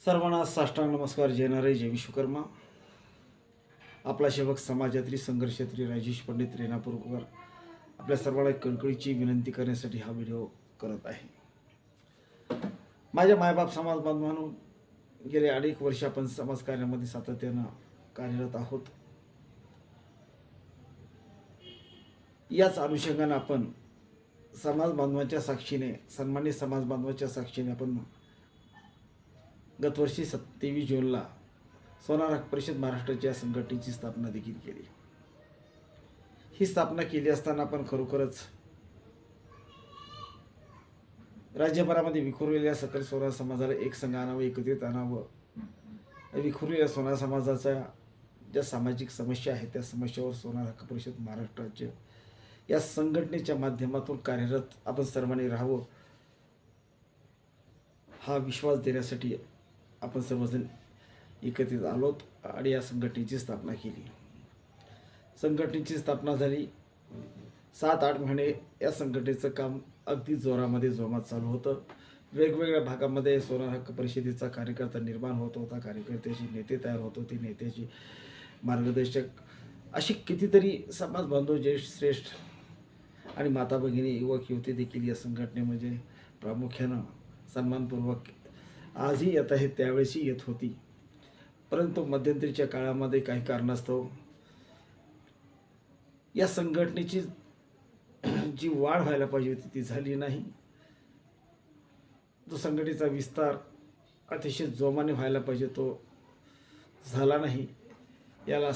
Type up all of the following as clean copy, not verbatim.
सर्वांना साष्टांग नमस्कार. जय नारायण, जय विश्वकर्मा. आपला सेवक समाजातील संघर्षत्री राजेश पंडित रेणापूरकर आपल्या सर्वांना कळकळीची विनंती करण्यासाठी हा व्हिडिओ करत आहे. माझ्या मायबाप समाज बांधवांनो, गेले अनेक वर्ष आपण समाजकार्यामध्ये सातत्यानं कार्यरत आहोत. याच अनुषंगाने आपण समाज बांधवांच्या साक्षीने, सन्मानित समाज बांधवांच्या साक्षीने आपण गतवर्षी 23 जूनला सोनार हक्क परिषद महाराष्ट्राच्या संघटनेची स्थापना देखील केली. ही स्थापना केली असताना आपण खरोखरच राज्यभरामध्ये विखुरलेल्या सकल सोनार समाजाला एक संघ आणावं, एकत्रित आणावं. विखुरलेल्या सोनार समाजाच्या ज्या सामाजिक समस्या आहेत त्या समस्यावर सोनार हक्क परिषद महाराष्ट्राच्या या संघटनेच्या माध्यमातून कार्यरत आपण सर्वांनी राहावं, हा विश्वास देण्यासाठी आपण सर्वजण एकत्रित आलोत आणि या संघटनेची स्थापना केली. संघटनेची स्थापना झाली. 7-8 महिने या संघटनेचं काम अगदी जोमात चालू होतं. वेगवेगळ्या भागामध्ये सोनार हक्क परिषदेचा कार्यकर्ता निर्माण होत होता, कार्यकर्त्याचे नेते तयार होत होते, नेत्याचे मार्गदर्शक, अशी कितीतरी समाज बांधव, ज्येष्ठ श्रेष्ठ आणि माता भगिनी, युवक युवती देखील या संघटनेमध्ये प्रामुख्यानं सन्मानपूर्वक आजही येत आहेत, त्यावेळेसही येत होती. परंतु मध्यंतरीच्या काळामध्ये काही कारणास्तव या संघटनेची जी वाढ व्हायला पाहिजे होती ती झाली नाही. जो संघटनेचा विस्तार अतिशय जोमाने व्हायला पाहिजे तो झाला नाही. याला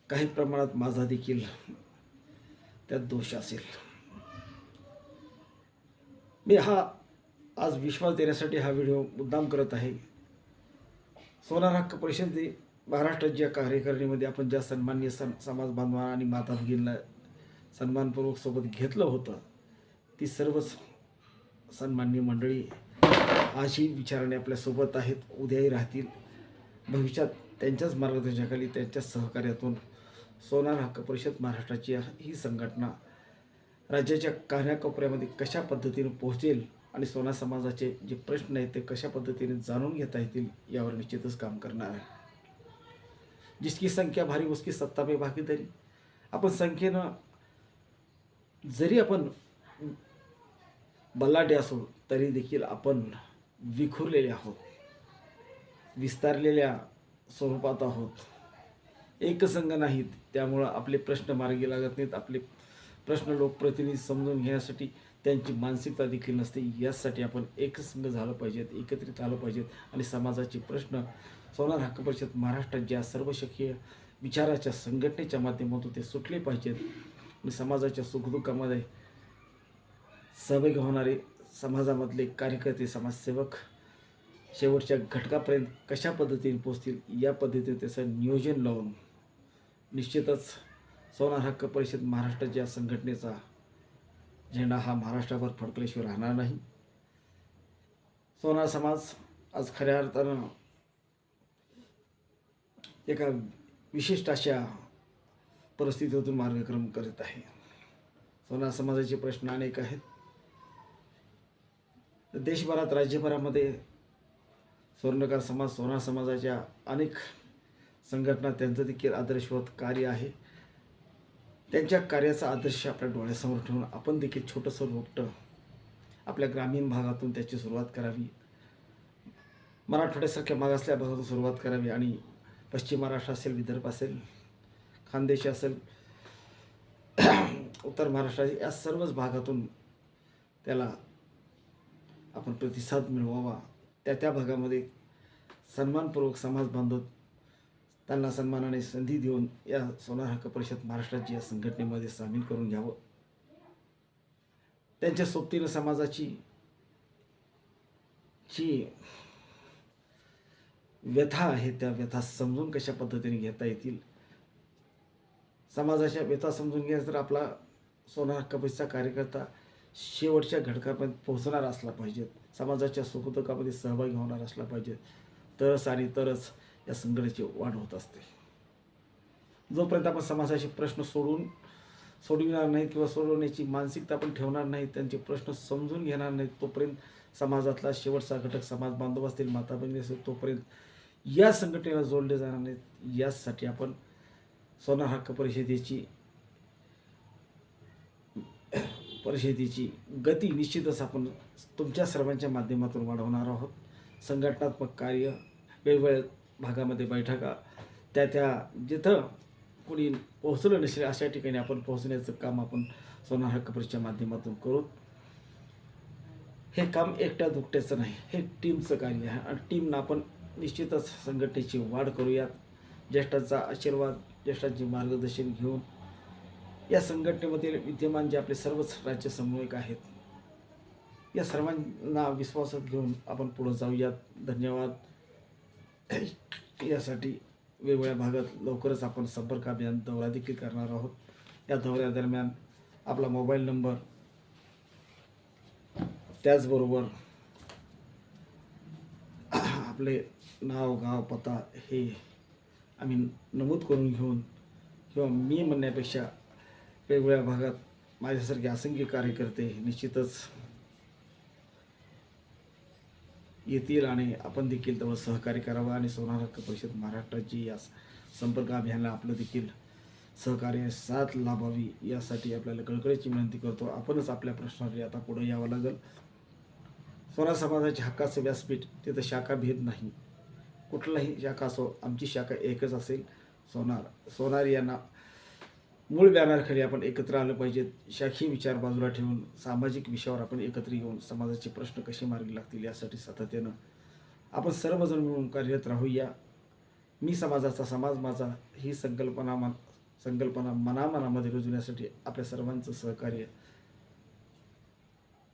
काही प्रमाणात माझा देखील त्यात दोष असेल. मी आज विश्वास देण्यासाठी हा व्हिडिओ मुद्दाम करत आहे. सोनार हक्क परिषद महाराष्ट्राच्या कार्यकारिणीमध्ये आपण ज्या सन्माननीय समाज बांधवांना आणि माता भगिनींना सन्मानपूर्वक सोबत घेतलं होतं, ती सर्वच सन्माननीय मंडळी आजही विचाराने आपल्यासोबत आहेत, उद्याही राहतील. भविष्यात त्यांच्याच मार्गदर्शनाखाली, त्यांच्याच सहकार्यातून सोनार हक्क परिषद महाराष्ट्राची ही संघटना राज्याच्या कानाकोपऱ्यामध्ये कशा पद्धतीने पोहोचेल आणि सोनार समाजाचे जे प्रश्न आहेत ते कशा पद्धतीने जाणून घेता येतील यावर निश्चितच काम करणार आहे. जिसकी संख्या भारी उसकी सत्ता में भागीदारी. आपण संख्येनं जरी आपण बलाढ्य असो तरी देखील आपण विखुरलेले आहोत, विस्तारलेल्या स्वरूपात आहोत, एकसंघ नाहीत. त्यामुळं आपले प्रश्न मार्गी लागत नाहीत. आपले प्रश्न लोकप्रतिनिधी समजून घेण्यासाठी त्यांची मानसिकता देखील नसते. यासाठी आपण एकसंघ झालं पाहिजेत, एकत्रित आलं पाहिजेत आणि समाजाचे प्रश्न सोनार हक्क परिषद महाराष्ट्राच्या सर्वशक्तीय विचाराच्या संघटनेच्या माध्यमातून ते सुटले पाहिजेत आणि समाजाच्या सुखदुःखामध्ये सहभागी होणारे समाजामधले कार्यकर्ते, समाजसेवक शेवटच्या घटकापर्यंत कशा पद्धतीने पोहोचतील या पद्धतीने त्याचं नियोजन लावून निश्चितच सोनार हक्क परिषद महाराष्ट्राच्या संघटनेचा झेंडा हा महाराष्ट्रावर फडकल्याशिवाय राहणार नाही. सोनार समाज आज खऱ्या अर्थानं एका विशिष्ट अशा परिस्थितीतून मार्गक्रमण करत आहे. सोनार समाजाचे प्रश्न अनेक आहेत. देशभरात, राज्यभरामध्ये स्वर्णकार समाज, सोनार समाजाच्या अनेक संघटना, त्यांचं देखील आदर्शवत कार्य आहे. त्यांच्या कार्याचा आदर्श आपल्या डोळ्यासमोर ठेवून आपण देखील छोटंसं रोपटं आपल्या ग्रामीण भागातून त्याची सुरुवात करावी. मराठवाड्यासारख्या मागासलेल्या भागातून सुरुवात करावी आणि पश्चिम महाराष्ट्र असेल, विदर्भ असेल, खानदेश असेल, उत्तर महाराष्ट्र, या सर्वच भागातून त्याला आपण प्रतिसाद मिळवावा. त्या भागामध्ये सन्मानपूर्वक समाज बांधव त्यांना सन्मानाने संधी देऊन या सोनार हक्क परिषद महाराष्ट्राची या संघटनेमध्ये सामील करून घ्यावं. त्यांच्या सोबतीनं समाजाची जी व्यथा आहे त्या व्यथा समजून कशा पद्धतीने घेता येतील. समाजाच्या व्यथा समजून घ्यायचं तर आपला सोनार हक्क परिषदचा कार्यकर्ता शेवटच्या घटकापर्यंत पोहोचणार असला पाहिजे, समाजाच्या सुखदुःखामध्ये सहभागी होणार असला पाहिजे. तरच या संघटनेची वाढ होत असते. जोपर्यंत आपण समाजाचे प्रश्न सोडून सोडविणार नाहीत किंवा सोडवण्याची मानसिकता पण ठेवणार नाहीत, त्यांचे प्रश्न समजून घेणार नाहीत, तोपर्यंत समाजातला शेवटचा घटक समाज बांधव असतील, माता बहिणी असेल, तोपर्यंत या संघटनेला जोडले जाणार नाहीत. यासाठी आपण सोनार हक्क परिषदेची गती निश्चितच आपण तुमच्या सर्वांच्या माध्यमातून वाढवणार आहोत. संघटनात्मक कार्य, वेगवेगळ्या भागामध्ये बैठका, त्या जिथं कोणी पोहोचलं नसेल अशा ठिकाणी आपण पोहोचण्याचं काम आपण सोनार हक्क परिषदेच्या माध्यमातून करू. हे काम एकट्या दुकट्याचं नाही, हे टीमचं कार्य आहे आणि टीमनं आपण निश्चितच संघटनेची वाढ करूयात. ज्येष्ठांचा आशीर्वाद, ज्येष्ठांचे मार्गदर्शन घेऊन या संघटनेमध्ये विद्यमान जे आपले सर्वच राज्य समन्वयक आहेत, या सर्वांना विश्वासात घेऊन आपण पुढे जाऊयात. धन्यवाद. यासाठी वेगवेगळ्या भागात लवकरच आपण संपर्क अभियान दौरा देखील करणार आहोत. या दौऱ्यादरम्यान आपला मोबाईल नंबर, त्याचबरोबर आपले नाव, गाव, पत्ता हे आम्ही नमूद करून घेऊन, किंवा मी म्हणण्यापेक्षा वेगवेगळ्या भागात माझ्यासारखे असंख्य कार्यकर्ते निश्चितच येतील आणि आपण देखील तेव्हा सहकार्य करावं आणि सोनार हक्क परिषद महाराष्ट्राची या संपर्क अभियानाला आपलं देखील सहकार्य, साथ लाभावी यासाठी आपल्याला कळकळीची विनंती करतो. आपणच आपल्या प्रश्नासाठी आता पुढे यावं लागेल. सोनार समाजाच्या हक्काचं व्यासपीठ, तिथं शाखाभेद नाही, कुठलाही शाखा असो, आमची शाखा एकच असेल, सोनार यांना मूळ बॅनरखाली आपण एकत्र आलं पाहिजेत. शाखीय विचार बाजूला ठेवून सामाजिक विषयावर आपण एकत्र येऊन समाजाचे प्रश्न कसे मार्गी लागतील यासाठी सातत्यानं आपण सर्वजण मिळून कार्यरत राहूया. मी समाजाचा, समाज माझा ही संकल्पना मनामध्ये रुजवण्यासाठी आपल्या सर्वांचं सहकार्य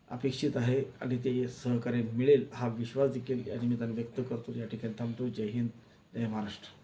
अपेक्षित आहे आणि ते सहकार्य मिळेल हा विश्वास देखील या निमित्ताने व्यक्त करतो. या ठिकाणी थांबतो. जय हिंद, जय महाराष्ट्र.